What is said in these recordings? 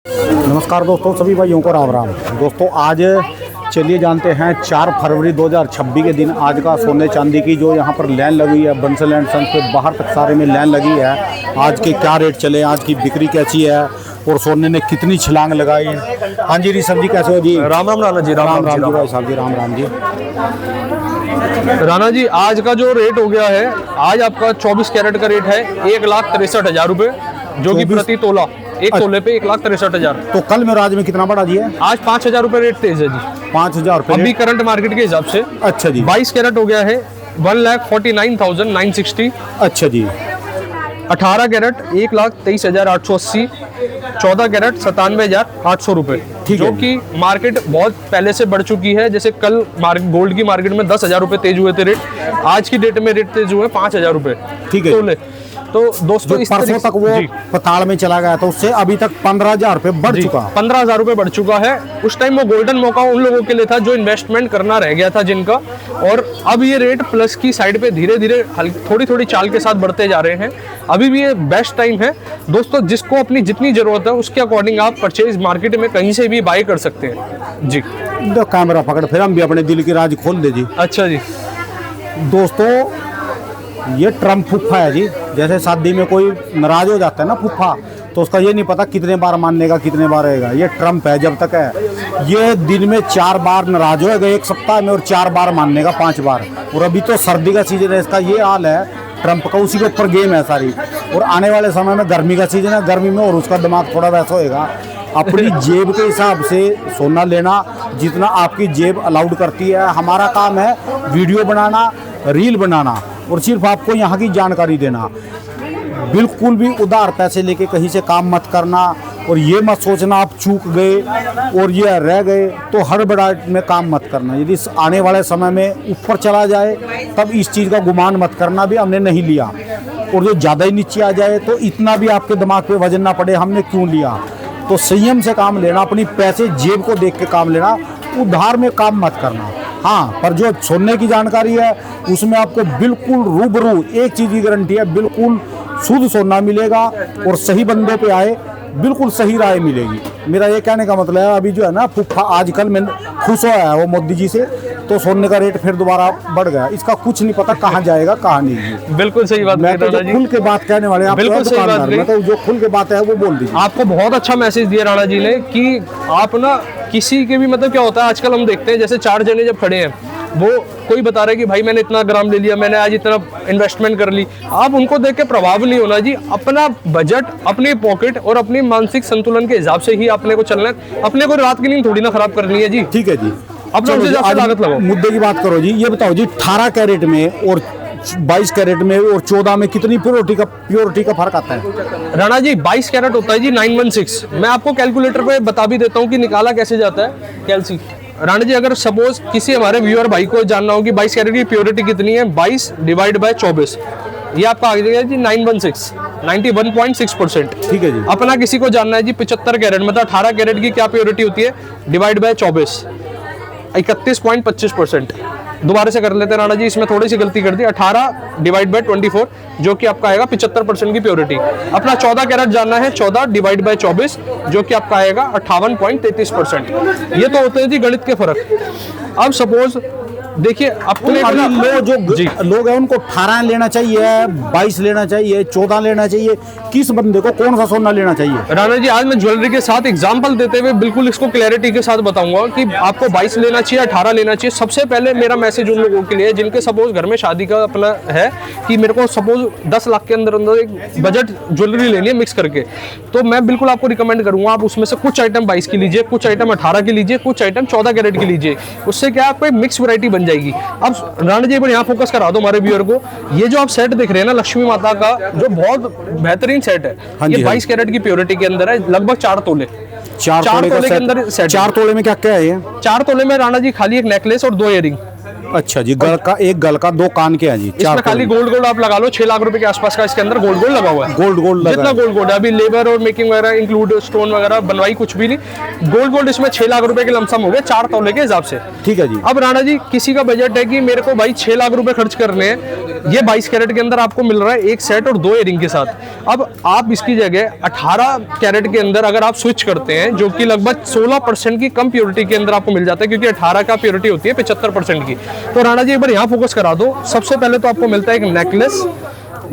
नमस्कार दोस्तों, सभी भाइयों को राम राम। दोस्तों आज चलिए जानते हैं 4 फरवरी 2026 के दिन आज का सोने चांदी की जो यहाँ पर लाइन लगी है बंसल एंड सन्स पे बाहर तक सारे में लाइन लगी है। आज के क्या रेट चले, आज की बिक्री कैसी है और सोने ने कितनी छलांग लगाई। हाँ जी ऋषभ जी, कैसे हो जी? राम राम राणा जी। राम राम जी भाई साहब जी, राम राम जी। राणा जी आज का जो रेट हो गया है, आज आपका 24 कैरेट का रेट है 1,63,000 रुपए, जो कि प्रति तोला एक तोले पे 1,63,000। तो कल में आज में कितना बढ़ा जी है? आज 5,000 रुपए रेट तेज है जी, 5,000 रुपये अभी करंट मार्केट के हिसाब से। अच्छा जी। 22 कैरेट हो गया है 1,49,960। अच्छा जी। 18 कैरेट 1,23,880। 14 कैरेट 97,800 रुपए, ठीक है जो कि मार्केट बहुत पहले से बढ़ चुकी है। जैसे कल गोल्ड की मार्केट में 10,000 रुपए तेज हुए थे रेट, आज की डेट में रेट तेज हुए 5,000 रुपए, ठीक है। तोले। तो दोस्तों इस परसों तक वो पताल में चला गया था, उससे अभी तक 15,000 रुपए बढ़ चुका। 15,000 रुपए बढ़ चुका है। उस टाइम वो गोल्डन मौका उन लोगों के लिए था जो इन्वेस्टमेंट करना रह गया था जिनका, और अब ये रेट प्लस की साइड पे धीरे धीरे थोड़ी थोड़ी चाल के साथ बढ़ते जा रहे हैं। अभी भी ये बेस्ट टाइम है दोस्तों, जिसको अपनी जितनी जरूरत है उसके अकॉर्डिंग आप परचेज मार्केट में कहीं से भी बाय कर सकते हैं जी। दो कैमरा पकड़, फिर हम भी अपने दिल की राज खोल दे जी। अच्छा जी। दोस्तों ये ट्रम्प फुफ्फा है जी। जैसे शादी में कोई नाराज हो जाता है ना फुफ्फा, तो उसका ये नहीं पता कितने बार माननेगा कितने बार रहेगा। ये ट्रम्प है, जब तक है ये दिन में 4 बार नाराज होएगा एक सप्ताह में, और 4 बार माननेगा 5 बार। और अभी तो सर्दी का सीजन है, इसका ये हाल है ट्रम्प का, उसी के ऊपर गेम है सारी। और आने वाले समय में गर्मी का सीजन है, गर्मी में और उसका दिमाग थोड़ा वैसा होएगा। अपनी जेब के हिसाब से सोना लेना, जितना आपकी जेब अलाउड करती है। हमारा काम है वीडियो बनाना, रील बनाना और सिर्फ आपको यहाँ की जानकारी देना। बिल्कुल भी उधार पैसे लेके कहीं से काम मत करना, और ये मत सोचना आप चूक गए और ये रह गए तो हड़बड़ाहट में काम मत करना। यदि आने वाले समय में ऊपर चला जाए तब इस चीज़ का गुमान मत करना भी हमने नहीं लिया, और जो ज़्यादा ही नीचे आ जाए तो इतना भी आपके दिमाग पे वजन ना पड़े हमने क्यों लिया। तो संयम से काम लेना, अपनी पैसे जेब को देख के काम लेना, उधार में काम मत करना। हाँ, पर जो सोने की जानकारी है उसमें आपको बिल्कुल रूबरू एक चीज़ की गारंटी है, बिल्कुल शुद्ध सोना मिलेगा और सही बंदे पे आए बिल्कुल सही राय मिलेगी। मेरा ये कहने का मतलब है, अभी जो है ना फुफ्फा आजकल में खुश हुआ है वो मोदी जी से, तो सोने का रेट फिर दोबारा बढ़ गया। इसका कुछ नहीं पता कहाँ जाएगा कहाँ नहीं। बिल्कुल सही बात। मैं तो जो खुल के बात कहने वाले आप बिल्कुल सही बात, मैं तो जो खुल के बात है वो बोल दीजिए। आपको बहुत अच्छा मैसेज दिया राणा जी ने कि आप ना किसी के भी मतलब क्या होता है आजकल हम देखते हैं, जैसे 4 जने जब खड़े हैं, वो कोई बता रहा है कि भाई मैंने इतना ग्राम ले लिया, मैंने आज इतना इन्वेस्टमेंट कर ली। आप उनको देख के प्रभाव नहीं होना जी। अपना बजट, अपनी पॉकेट और अपनी मानसिक संतुलन के हिसाब से ही अपने को चलना है। अपने को रात की नींद थोड़ी ना खराब करनी है जी। ठीक है जी। अपना उसे ज्यादा लागत लगाओ। मुद्दे की बात करो जी। ये बताओ जी 18 कैरेट में और 22 कैरेट में और 14 में कितनी प्योरिटी का फर्क आता है? राणा जी 22 कैरेट होता है जी 916। मैं आपको कैलकुलेटर पे बता भी देता हूँ कि निकाला कैसे जाता है कैलसी। राणा जी अगर सपोज किसी हमारे व्यूअर भाई को जानना हो कि 22 कैरेट की प्योरिटी कितनी है, 22 डिवाइड बाय 24, ये आपका आ जाएगा जी 916, 91.6%। ठीक है जी। अपना किसी को जानना है जी 75 कैरेट मतलब 18 कैरेट की क्या प्योरिटी होती है, डिवाइड बाय 24, 31.25%। दोबारा से कर लेते हैं राणा जी, इसमें थोड़ी सी गलती कर दी। 18 डिवाइड बाय 24 जो कि आपका आएगा 75% की प्योरिटी। अपना 14 कैरेट जानना है, 14 डिवाइड बाय 24 जो कि आपका आएगा 58.33%। ये तो होते हैं जी गणित के फर्क। अब सपोज देखिए अपने लोग हैं उनको 18 लेना चाहिए, 22 लेना चाहिए, 14 लेना चाहिए, किस बंदे को कौन सा सोना लेना चाहिए? राणा जी आज मैं ज्वेलरी के साथ एग्जांपल देते हुए बिल्कुल इसको क्लैरिटी के साथ बताऊंगा कि आपको 22 लेना चाहिए, 18 लेना चाहिए। सबसे पहले मेरा मैसेज उन लोगों के लिए जिनके सपोज घर में शादी का अपना है कि मेरे को सपोज 10 लाख के अंदर अंदर एक बजट ज्वेलरी लेनी है मिक्स करके, तो मैं बिल्कुल आपको रिकमेंड करूंगा आप उसमें से कुछ आइटम 22 की लीजिए, कुछ आइटम 18 की लीजिए, कुछ आइटम 14 कैरेट की लीजिए। उससे क्या आपको एक मिक्स वैरायटी बन जाएगी। अब राणा जी यहाँ फोकस करा दो हमारे व्यूअर को। ये जो आप सेट देख रहे हैं ना लक्ष्मी माता का, जो बहुत बेहतरीन सेट है, ये 22 कैरेट की प्योरिटी के अंदर है, लगभग 4 तोले। 4 तोले के अंदर सेट। 4 तोले में क्या क्या है ये? 4 तोले में राणा जी खाली एक नेकलेस और 2 इयरिंग, अच्छा जी, गल का एक गल का 2 कान के हैं जी, 4 इसमें खाली गोल्ड गोल्ड आप लगा लो, 6 लाख रुपए के आसपास का इसके अंदर गोल्ड गोल्ड लगा हुआ है। गोल्ड लगा जितना है। गोल्ड गोल्ड है, अभी लेबर और मेकिंग वगैरह इंक्लूड, स्टोन वगैरह बनवाई कुछ भी नहीं, गोल्ड गोल्ड इसमें 6 लाख रुपए के लमसम हो गए 4 तोले के हिसाब से। ठीक है जी। अब राणा जी किसी का बजट है कि मेरे को भाई 6 लाख रुपए खर्च करने हैं, ये 22 कैरेट के अंदर आपको मिल रहा है एक सेट और 2 इयरिंग के साथ। अब आप इसकी जगह 18 कैरेट के अंदर अगर आप स्विच करते हैं, जो कि लगभग 16% की कम प्योरिटी के अंदर आपको मिल जाता है, क्योंकि 18 का प्योरिटी होती है 75% की। तो राणा जी एक बार यहाँ फोकस करा दो। सबसे पहले तो आपको मिलता है एक नेकलेस,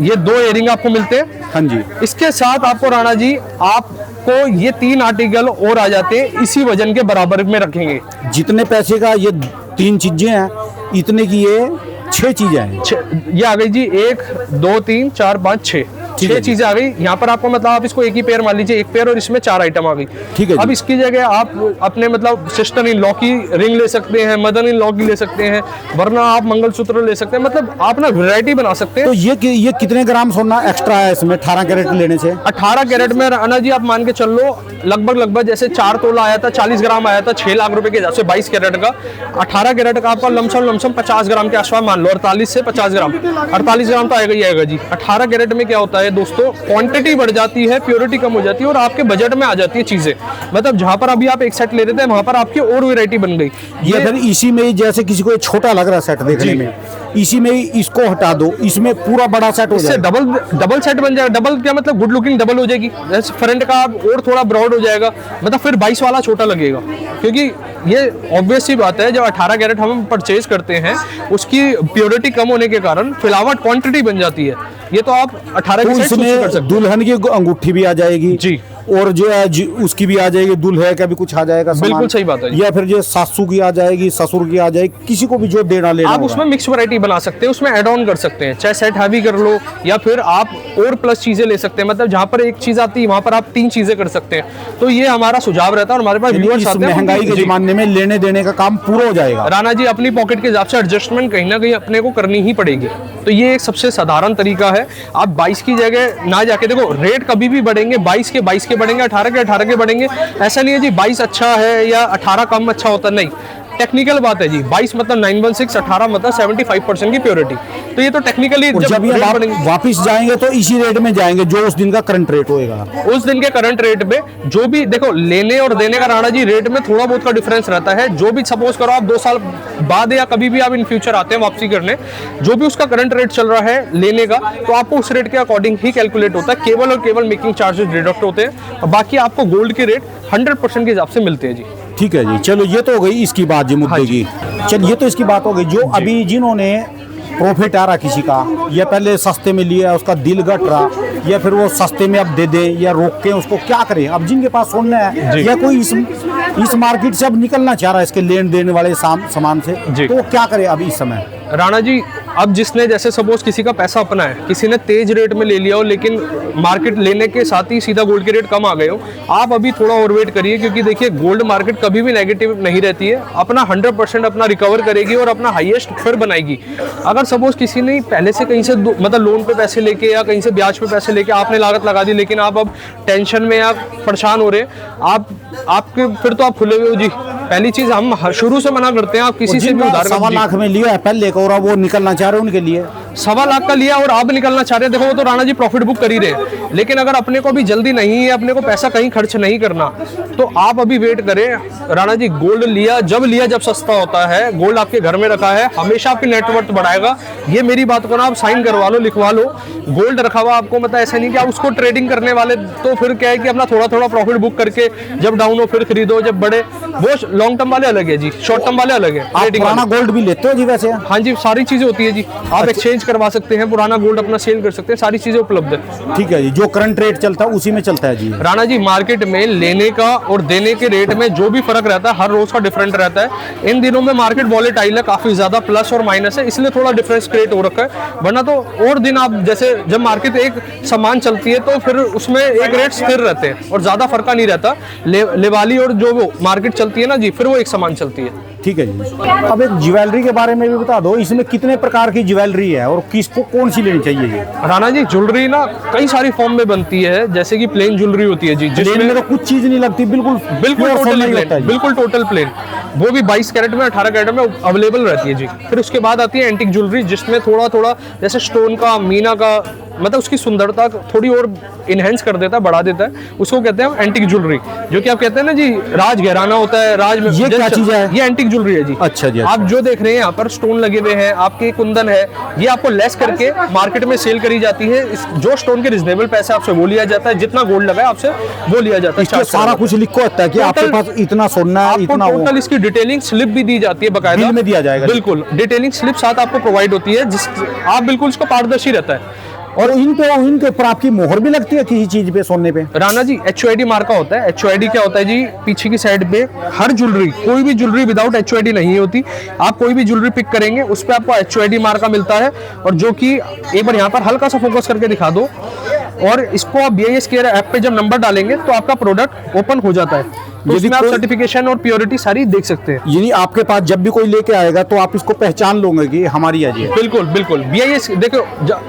ये 2 इयरिंग आपको मिलते हैं। हाँ जी। इसके साथ आपको राणा जी आपको ये 3 आर्टिकल और आ जाते हैं, इसी वजन के बराबर में रखेंगे। जितने पैसे का ये 3 चीजें हैं, इतने की ये 6 चीजें हैं। ये आ गई जी 1 2 3 4 5 6 ठीक है 6 जी। चीजें आ गई यहाँ पर। आपको मतलब आप इसको एक ही पेयर मान लीजिए, एक पेयर, और इसमें 4 आइटम आ गई। ठीक है जी। अब इसकी जगह आप अपने मतलब सिस्टर इन लॉ की रिंग ले सकते हैं, मदर इन लॉ की ले सकते हैं, वरना आप मंगलसूत्र ले सकते हैं, मतलब आप ना वैरायटी बना सकते हैं। तो ये कितने ग्राम सोना एक्स्ट्रा है इसमें 18 कैरेट लेने से? 18 कैरेट में राणा जी आप मान के चल लो लगभग जैसे 4 तोला आया था, 40 ग्राम आया था 6 लाख रुपए के हिसाब से 22 कैरेट का। 18 कैरेट का आपका लमसम 50 ग्राम के आसपास मान लो, 48 से 50 ग्राम, 48 ग्राम तो आएगा ही आएगा जी। 18 कैरेट में क्या होता है दोस्तों, क्वांटिटी बढ़ जाती है, प्योरिटी कम हो जाती है और आपके बजट में आ जाती है चीजें। मतलब जहां पर अभी आप एक सेट ले रहे थे, वहां पर आपकी और वैरायटी बन गई। ये फिर इसी में ही, जैसे किसी को ये छोटा लग रहा है सेट देखने में, इसी में ही इसको हटा दो, इसमें पूरा बड़ा सेट हो इससे जाएगा। डबल सेट बन जाएगा। डबल क्या मतलब, गुड लुकिंग डबल हो जाएगी। जैसे फ्रंट का और थोड़ा ब्रॉड हो जाएगा, मतलब फिर 22 वाला छोटा लगेगा, क्योंकि ये ऑब्वियस सी बात है, जब 18 कैरेट हम परचेज करते हैं उसकी प्योरिटी कम होने के कारण फिलावट क्वांटिटी बन जाती है। ये तो आप 18 तो के सेट इसमें कर सकते दुल्हन की अंगूठी भी आ जाएगी जी, और जो है उसकी भी आ जाएगी, दूल्हे का भी कुछ आ जाएगा सामान। बिल्कुल सही बात है जी। या फिर जो सासू की आ जाएगी, ससुर की आ जाएगी, किसी को भी जो देना लेना आप होगा। उसमें मिक्स वैरायटी बना सकते हैं, उसमें ऐड ऑन कर सकते हैं, चाहे सेट हैवी कर लो या फिर आप और प्लस चीजें ले सकते हैं। मतलब जहां पर एक चीज आती है वहां पर आप 3 चीजें कर सकते हैं। तो ये हमारा सुझाव रहता है और हमारे पास व्यूअर्स इस आते हैं, महंगाई के जी। जमाने में लेने देने का काम पूरा हो जाएगा। राणा जी अपनी पॉकेट के हिसाब से एडजस्टमेंट कहीं ना कहीं अपने को करनी ही पड़ेगी। तो ये एक सबसे साधारण तरीका है। आप 22 की जगह ना जाके देखो, रेट कभी भी बढ़ेंगे, 22 के बढ़ेंगे, 18 के बढ़ेंगे। ऐसा नहीं है जी 22 अच्छा है या 18 कम अच्छा होता, नहीं, टेक्निकल बात है जी। 22 मतलब 916, 18 मतलब 75% की प्योरिटी। तो ये तो टेक्निकली जब ये वापिस जाएंगे तो इसी रेट में जाएंगे जो उस दिन का करंट रेट होएगा। उस दिन के करंट रेट में जो भी देखो, लेने और देने का राणा जी रेट में थोड़ा बहुत का डिफरेंस रहता है। जो भी सपोज करो आप 2 साल बाद या कभी भी आप इन फ्यूचर आते हैं वापसी करने, जो भी उसका करंट रेट चल रहा है लेने का, तो आपको उस रेट के अकॉर्डिंग ही कैलकुलेट होता है। केवल और केवल मेकिंग चार्जेस डिडक्ट होते हैं और बाकी आपको गोल्ड के रेट 100% के हिसाब से मिलते हैं जी। ठीक है जी, चलो ये तो हो गई इसकी बात जी, मुद्दे की। चल ये तो इसकी बात हो गई। जो अभी जिन्होंने प्रॉफिट आ रहा किसी का, या पहले सस्ते में लिया उसका दिल घट रहा, या फिर वो सस्ते में अब दे दे या रोक के उसको क्या करें। अब जिनके पास सोना है या कोई इस मार्केट से अब निकलना चाह रहा है इसके लेन देन वाले सामान से, तो वो क्या करे अब इस समय? राणा जी अब जिसने जैसे सपोज किसी का पैसा अपना है, किसी ने तेज रेट में ले लिया हो, लेकिन मार्केट लेने के साथ ही सीधा गोल्ड के रेट कम आ गए हो, आप अभी थोड़ा और वेट करिए, क्योंकि देखिए गोल्ड मार्केट कभी भी नेगेटिव नहीं रहती है। अपना 100% अपना रिकवर करेगी और अपना हाईएस्ट फिर बनाएगी। अगर सपोज किसी ने पहले से कहीं से मतलब लोन पे पैसे लेके या कहीं से ब्याज पे पैसे लेके आपने लागत लगा दी, लेकिन आप अब टेंशन में या परेशान हो रहे हैं, आपके फिर तो आप खुले हुए हो जी। पहली चीज हम शुरू से मना करते हैं, आप किसी से भी उधार 1.25 लाख में लिया है पहले को और वो निकलना चाह रहे हैं, उनके लिए 1.25 लाख का लिया और आप निकलना चाह रहे हैं, देखो वो तो राणा जी प्रॉफिट बुक कर ही रहे हैं। लेकिन अगर अपने को भी जल्दी नहीं है, अपने को पैसा कहीं खर्च नहीं करना, तो आप अभी वेट करें। राणा जी गोल्ड लिया जब सस्ता होता है, गोल्ड आपके घर में रखा है, हमेशा आपकी नेटवर्थ बढ़ाएगा। ये मेरी बात को ना आप साइन करवा लो, लिखवा लो। गोल्ड रखा हुआ आपको मतलब ऐसा नहीं कि आप उसको ट्रेडिंग करने वाले, तो फिर क्या है कि अपना थोड़ा थोड़ा प्रॉफिट बुक करके जब डाउन हो फिर खरीदो, जब बढ़े, वो लॉन्ग टर्म वाले अलग है जी, शॉर्ट टर्म वाले अलग है। आप पुराना गोल्ड भी लेते हो जी वैसे? हाँ जी, सारी चीजें होती है जी। आप एक्सचेंज करवा सकते हैं, पुराना गोल्ड अपना सेल कर सकते हैं, सारी चीजें उपलब्ध है। ठीक है जी, जो करंट रेट चलता है उसी में चलता है जी। राणा जी मार्केट में लेने का और देने के रेट में जो भी फर्क रहता है हर रोज का डिफरेंट रहता है। इन दिनों में मार्केट वॉलेटाइल है, काफी ज्यादा प्लस और माइनस है, इसलिए थोड़ा डिफरेंस क्रिएट हो रखा है। वरना तो और दिन आप जैसे जब मार्केट एक समान चलती है तो फिर उसमें एक रेट स्थिर रहते हैं और ज्यादा फर्क नहीं रहता। लेवाली और जो वो मार्केट चलती है ना जी, फिर वो एक समान चलती है। ठीक है जी। अब एक ज्वेलरी के बारे में भी बता दो, इसमें कितने प्रकार की ज्वेलरी है और किसको कौन सी लेनी चाहिए ये? राणा जी ज्वेलरी ना कई सारी फॉर्म में बनती है, जैसे कि प्लेन ज्वेलरी होती है जी, प्लेन में तो कुछ चीज नहीं लगती, बिल्कुल बिल्कुल pure टोटल सोना ही होता है प्लेन, जी। बिल्कुल टोटल प्लेन, वो भी 22 कैरेट में 18 कैरेट में अवेलेबल रहती है जी। फिर उसके बाद आती है एंटिक ज्वेलरी, जिसमें थोड़ा थोड़ा जैसे स्टोन का, मीना का, मतलब उसकी सुंदरता थोड़ी और इनहेंस कर देता है, बढ़ा देता है, उसको कहते हैं एंटिक ज्वेलरी। जो कि आप कहते हैं ना जी राज गहराना होता है, राज में ये क्या चीज है? ये एंटिक ज्वेलरी है जी। अच्छा जी, अच्छा। आप जो देख रहे हैं यहाँ पर स्टोन लगे हुए हैं, आपके कुंदन है, ये आपको लेस करके मार्केट में सेल करी जाती है। जो स्टोन के रिजनेबल पैसे आपसे वो लिया जाता है, जितना गोल्ड लगा है आपसे वो लिया जाता है। इसके सारा कुछ लिखो होता है कि आपके Total- पास इतना सोना है, आपको इतना वो। टोटल इसकी डिटेलिंग स्लिप भी दी जाती है, बकायदा बिल में दिया जाएगा। बिल्कुल डिटेलिंग स्लिप साथ आपको प्रोवाइड होती है, जिस आप बिल्कुल इसको पारदर्शी रहता है। और इनके ऊपर आपकी मोहर भी लगती है किसी चीज पे, सोने पे? राणा जी HOID मार्का होता है। HOID क्या होता है जी, पीछे की साइड पे हर ज्वेलरी, कोई भी ज्वेलरी विदाउट HOID नहीं होती। आप कोई भी ज्वेलरी पिक करेंगे उस पे आपको HOID मार्का मिलता है, और जो कि एक बार यहाँ पर हल्का सा फोकस करके दिखा दो, और इसको आप BIS केयर ऐप पे जब नंबर डालेंगे तो आपका प्रोडक्ट ओपन हो जाता है। तो यदि इसमें आप कोई- सर्टिफिकेशन और प्योरिटी सारी देख सकते हैं। यानी आपके पास जब भी कोई लेके आएगा तो आप इसको पहचान लोगे कि हमारी है ये। बिल्कुल बिल्कुल BIS देखो,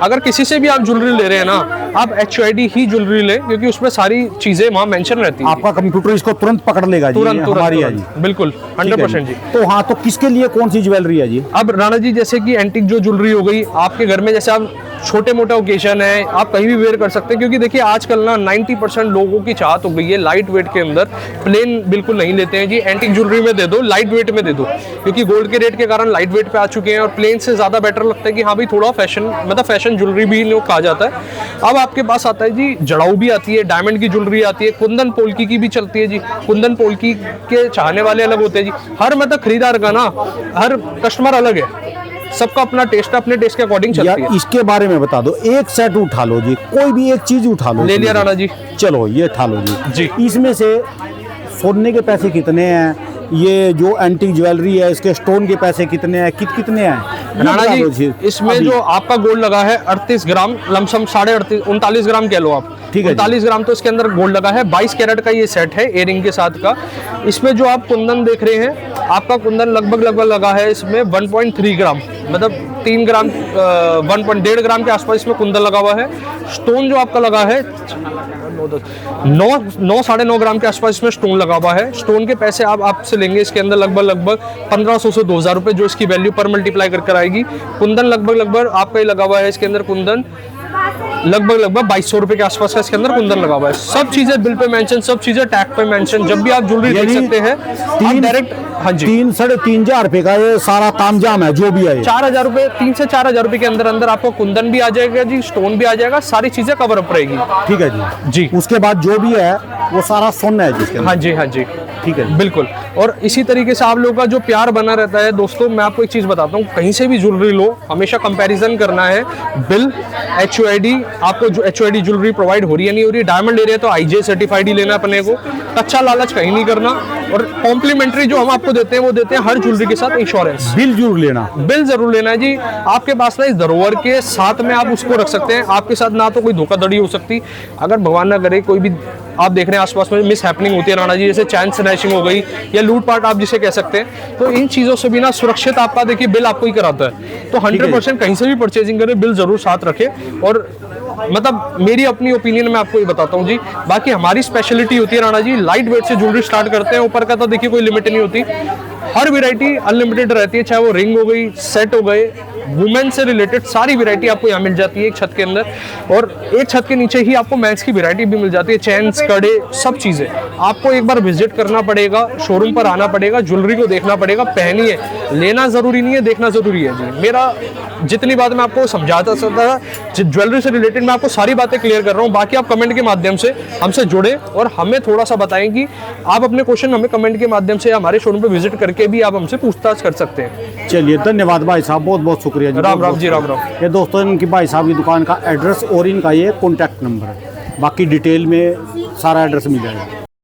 अगर किसी से भी आप ज्वेलरी ले रहे हैं ना, आप HOID ही ज्वेलरी लें, क्योंकि उसमें सारी चीजें वहाँ मेंशन रहती है। आपका कंप्यूटर इसको तुरंत पकड़ लेगा जी, तुरंत ये हमारी है जी। तुरंत बिल्कुल ठीक है 100% जी। तो हाँ, तो किसके लिए कौन सी ज्वेलरी है जी? अब राणा जी जैसे कि एंटिक जो ज्वेलरी हो गई आपके घर में, जैसे आप छोटे मोटे ओकेजन है, आप कहीं भी वेयर कर सकते हैं। क्योंकि देखिए आजकल ना 90% लोगों की चाहत हो गई है लाइट वेट के अंदर, प्लेन बिल्कुल नहीं लेते हैं जी, एंटिक ज्वेलरी में दे दो, लाइट वेट में दे दो, क्योंकि गोल्ड के रेट के कारण लाइट वेट पे आ चुके हैं, और प्लेन से ज्यादा बेटर लगता है कि हाँ भाई थोड़ा फैशन, मतलब फैशन ज्वेलरी भी इन्हें कहा जाता है। अब आपके पास आता है जी जड़ाऊ भी आती है, डायमंड की ज्वेलरी आती है, कुंदन पोल्की की भी चलती है जी। कुंदन पोल्की के चाहने वाले अलग होते हैं जी, हर मतलब खरीदार का ना, हर कस्टमर अलग है, सबका अपना टेस्ट है, अपने टेस्ट के अकॉर्डिंग चलती यार है। इसके बारे में बता दो, एक सेट उठा लो जी, कोई भी एक चीज उठा लो। ले लिया राणा जी। चलो ये उठा लो जी। जी। इसमें से सोने के पैसे कितने हैं, ये जो एंटिक ज्वेलरी है इसके स्टोन के पैसे कितने हैं, कितने हैं ये राणा बता दो जी, इसमें अभी। जो आपका गोल्ड लगा है 38 ग्राम, लमसम 39 ग्राम कह लो आप, ठीक है जी। 39 ग्राम तो इसके अंदर गोल्ड लगा है। 22 कैरेट का ये सेट है इयरिंग के साथ का। इसमें जो आप कुंदन देख रहे हैं, आपका कुंदन लगभग लगा है इसमें 1.3 ग्राम, मतलब 3 ग्राम 1.5 ग्राम के आसपास इसमें कुंदन लगा हुआ है। स्टोन जो आपका लगा है 9 ग्राम के आसपास इसमें स्टोन लगा हुआ है। स्टोन के पैसे आप आपसे लेंगे इसके अंदर लगभग 1500 से 2000 रुपए, जो इसकी वैल्यू पर मल्टीप्लाई कर आएगी। कुंदन लगभग आपका ही लगा हुआ है इसके अंदर, कुंदन लगभग 2200 रुपए के आसपास का इसके अंदर कुंदन लगा हुआ है। सब चीजें बिल पे मेंशन, सब चीजें टैग पे मेंशन। जब भी आप ज्वेलरी देख यानी सकते हैं आप डायरेक्ट, हाँ जी, 3-3.5 रुपए का ये सारा तामझाम है जो भी है ये। 4000 रुपए, 3 से 4000 रुपए के अंदर अंदर आपको कुंदन भी आ जाएगा जी, स्टोन भी आ जाएगा, सारी चीजें कवर अप रहेगी। ठीक है जी। जी। उसके बाद जो भी है वो सारा सोना है जिसके हाँ जी, हाँ जी, ठीक है जी। बिल्कुल। और इसी तरीके से आप लोगों का जो प्यार बना रहता है दोस्तों, मैं आपको एक चीज बताता हूँ, कहीं से भी ज्वेलरी लो हमेशा कंपैरिजन करना है। बिल, HOID, आपको जो HOID ज्वेलरी प्रोवाइड हो रही है नहीं हो रही है, डायमंड ले रहे हैं तो IJ सर्टिफाइड ही लेना अपने को, कच्चा लालच कहीं नहीं करना। और कॉम्प्लीमेंट्री जो हम आपको देते हैं वो देते हैं हर ज्वेलरी के साथ इंश्योरेंस। बिल जरूर लेना। बिल जरूर लेना है जी। आपके पास ना इस धरोहर के साथ में आप उसको रख सकते हैं, आपके साथ ना तो कोई धोखाधड़ी हो सकती, अगर भगवान ना करे कोई भी आप देख रहे हैं आसपास में मिस हैपनिंग होती है राणा जी, जैसे चैन स्नैचिंग हो गई या लूटपाट आप जिसे कह सकते हैं, तो इन चीज़ों से भी ना सुरक्षित आपका देखिए बिल आपको ही कराता है। तो 100% कहीं से भी परचेजिंग करें बिल जरूर साथ रखें। और मतलब मेरी अपनी ओपिनियन में आपको ये बताता हूँ जी, बाकी हमारी स्पेशलिटी होती है राणा जी, लाइट वेट से ज्वेलरी स्टार्ट करते हैं, ऊपर का तो देखिए कोई लिमिट नहीं होती, हर वैरायटी अनलिमिटेड रहती है, चाहे वो रिंग हो गई, सेट हो गए, वुमेन से रिलेटेड सारी वैरायटी आपको यहाँ मिल जाती है एक छत के अंदर। और एक छत के नीचे ही आपको मेंस की वैरायटी भी मिल जाती है, चेन्स, कड़े, सब चीज़ें। आपको एक बार विजिट करना पड़ेगा, शोरूम पर आना पड़ेगा, ज्वेलरी को देखना पड़ेगा, पहनिए, लेना जरूरी नहीं है, देखना जरूरी है जी। मेरा जितनी बात मैं आपको समझाता था ज्वेलरी से रिलेटेड, मैं आपको सारी बातें क्लियर कर रहा हूँ। बाकी आप कमेंट के माध्यम से हमसे जुड़े और हमें थोड़ा सा बताएं कि आप अपने क्वेश्चन हमें कमेंट के माध्यम से हमारे शोरूम पर विजिट करके भी आप हमसे पूछताछ कर सकते हैं। चलिए धन्यवाद भाई साहब, बहुत बहुत शुक्रिया जी। राम राम जी, राम राम। ये दोस्तों इनकी भाई साहब की दुकान का एड्रेस और इनका ये कॉन्टैक्ट नंबर है, बाकी डिटेल में सारा एड्रेस मिल जाएगा।